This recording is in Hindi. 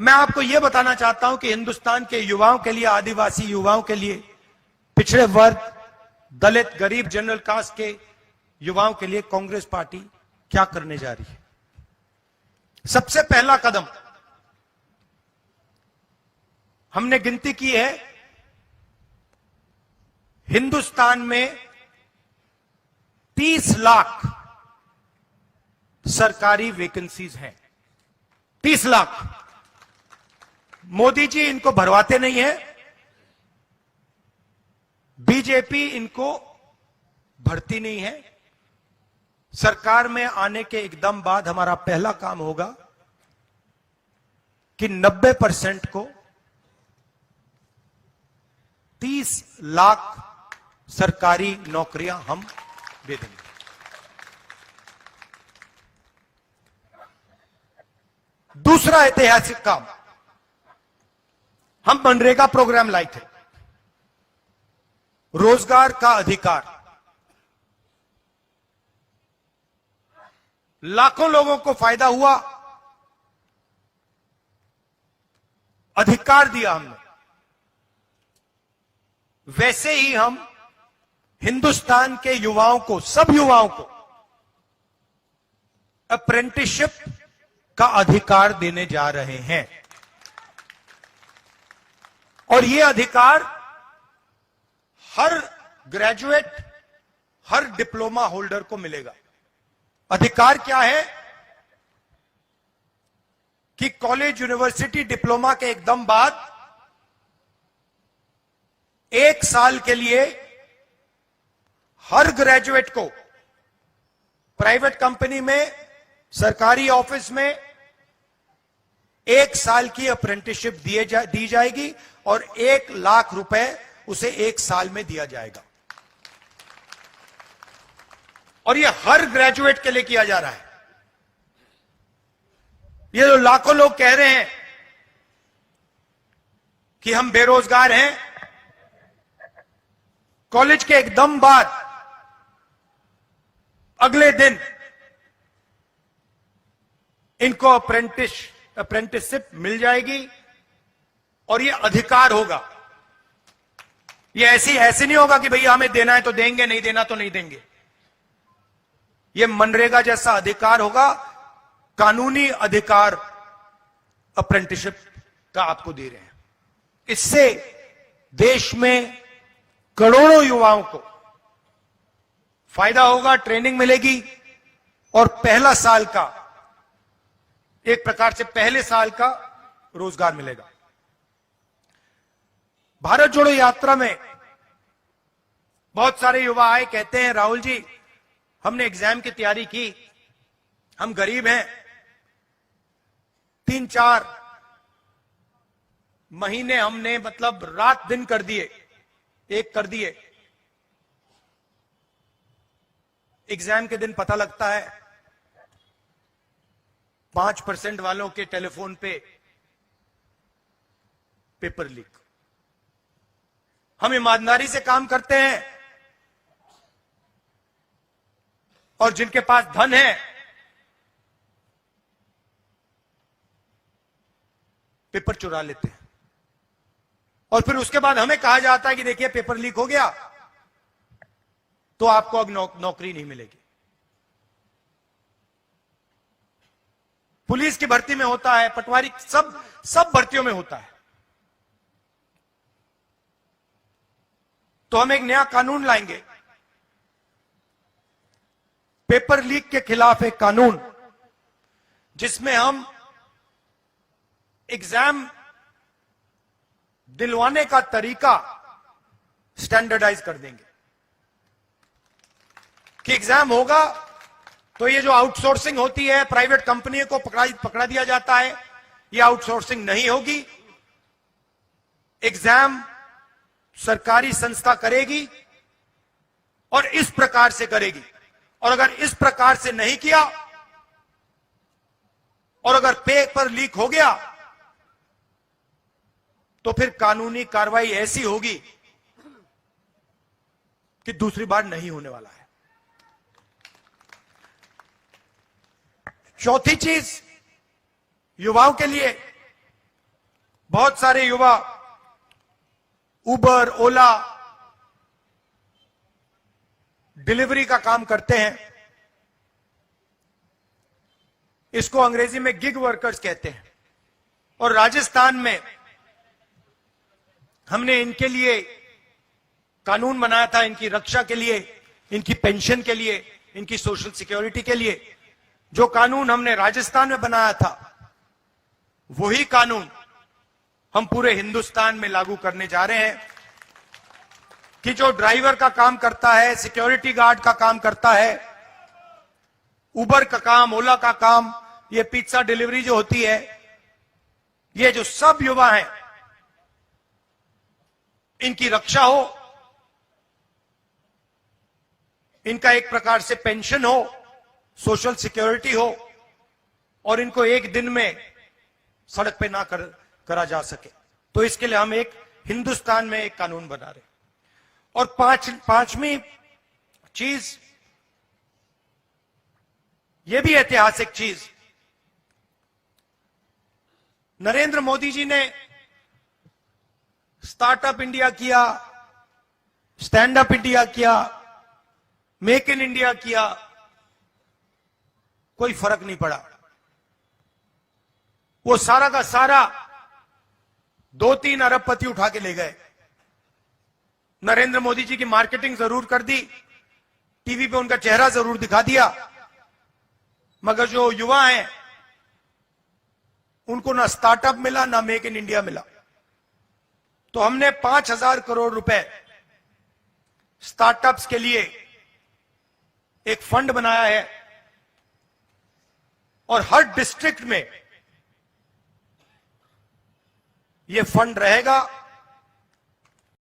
मैं आपको यह बताना चाहता हूं कि हिंदुस्तान के युवाओं के लिए, आदिवासी युवाओं के लिए, पिछड़े वर्ग, दलित, गरीब, जनरल कास्ट के युवाओं के लिए कांग्रेस पार्टी क्या करने जा रही है। सबसे पहला कदम हमने गिनती की है, हिंदुस्तान में 30 लाख सरकारी वैकेंसीज हैं। 30 लाख। मोदी जी इनको भरवाते नहीं है, बीजेपी इनको भरती नहीं है। सरकार में आने के एकदम बाद हमारा पहला काम होगा कि 90% को 30 लाख सरकारी नौकरियां हम दे देंगे। दूसरा ऐतिहासिक काम, हम मनरेगा प्रोग्राम लाए थे, रोजगार का अधिकार। लाखों लोगों को फायदा हुआ, अधिकार दिया हमने। वैसे ही हम हिंदुस्तान के युवाओं को, सब युवाओं को अप्रेंटिसशिप का अधिकार देने जा रहे हैं। और यह अधिकार हर ग्रेजुएट, हर डिप्लोमा होल्डर को मिलेगा। अधिकार क्या है कि कॉलेज, यूनिवर्सिटी, डिप्लोमा के एकदम बाद 1 साल के लिए हर ग्रेजुएट को प्राइवेट कंपनी में, सरकारी ऑफिस में 1 साल की अप्रेंटिसशिप दी जाएगी और 1 लाख रुपए उसे 1 साल में दिया जाएगा। और यह हर ग्रेजुएट के लिए किया जा रहा है। ये जो लाखों लोग कह रहे हैं कि हम बेरोजगार हैं, कॉलेज के एकदम बाद अगले दिन इनको अप्रेंटिसशिप मिल जाएगी और यह अधिकार होगा। यह ऐसे नहीं होगा कि भैया हमें देना है तो देंगे, नहीं देना तो नहीं देंगे। यह मनरेगा जैसा अधिकार होगा, कानूनी अधिकार अप्रेंटिसशिप का आपको दे रहे हैं। इससे देश में करोड़ों युवाओं को फायदा होगा, ट्रेनिंग मिलेगी और पहला साल का, एक प्रकार से पहले साल का रोजगार मिलेगा। भारत जोड़ो यात्रा में बहुत सारे युवा आए, कहते हैं राहुल जी हमने एग्जाम की तैयारी की, हम गरीब हैं, 3-4 महीने हमने मतलब रात दिन कर दिए, एग्जाम के दिन पता लगता है 5% वालों के टेलीफोन पे पेपर लीक। हम ईमानदारी से काम करते हैं और जिनके पास धन है पेपर चुरा लेते हैं और फिर उसके बाद हमें कहा जाता है कि देखिए पेपर लीक हो गया तो आपको अब नौकरी नहीं मिलेगी। पुलिस की भर्ती में होता है, पटवारी, सब भर्तियों में होता है। तो हम एक नया कानून लाएंगे, पेपर लीक के खिलाफ एक कानून, जिसमें हम एग्जाम दिलवाने का तरीका स्टैंडर्डाइज कर देंगे कि एग्जाम होगा तो ये जो आउटसोर्सिंग होती है, प्राइवेट कंपनी को पकड़ा दिया जाता है, ये आउटसोर्सिंग नहीं होगी। एग्जाम सरकारी संस्था करेगी और इस प्रकार से करेगी। और अगर इस प्रकार से नहीं किया और अगर पेपर लीक हो गया तो फिर कानूनी कार्रवाई ऐसी होगी कि दूसरी बार नहीं होने वाला है। चौथी चीज, युवाओं के लिए बहुत सारे युवा उबर, ओला, डिलीवरी का काम करते हैं। इसको अंग्रेजी में गिग वर्कर्स कहते हैं। और राजस्थान में हमने इनके लिए कानून बनाया था, इनकी रक्षा के लिए, इनकी पेंशन के लिए, इनकी सोशल सिक्योरिटी के लिए। जो कानून हमने राजस्थान में बनाया था, वही कानून हम पूरे हिंदुस्तान में लागू करने जा रहे हैं कि जो ड्राइवर का काम करता है, सिक्योरिटी गार्ड का काम करता है, उबर का काम, ओला का काम, ये पिज्जा डिलीवरी जो होती है, ये जो सब युवा हैं, इनकी रक्षा हो, इनका एक प्रकार से पेंशन हो, सोशल सिक्योरिटी हो, और इनको एक दिन में सड़क पे ना करा जा सके। तो इसके लिए हम एक हिंदुस्तान में एक कानून बना रहे हैं। और पांचवी चीज, यह भी ऐतिहासिक चीज, नरेंद्र मोदी जी ने स्टार्टअप इंडिया किया, स्टैंड अप इंडिया किया, मेक इन इंडिया किया, कोई फर्क नहीं पड़ा। वो सारा का सारा 2-3 अरबपति उठा के ले गए। नरेंद्र मोदी जी की मार्केटिंग जरूर कर दी, टीवी पे उनका चेहरा जरूर दिखा दिया, मगर जो युवा हैं उनको ना स्टार्टअप मिला, ना मेक इन इंडिया मिला। तो हमने 5,000 करोड़ रुपए स्टार्टअप्स के लिए एक फंड बनाया है, और हर डिस्ट्रिक्ट में यह फंड रहेगा।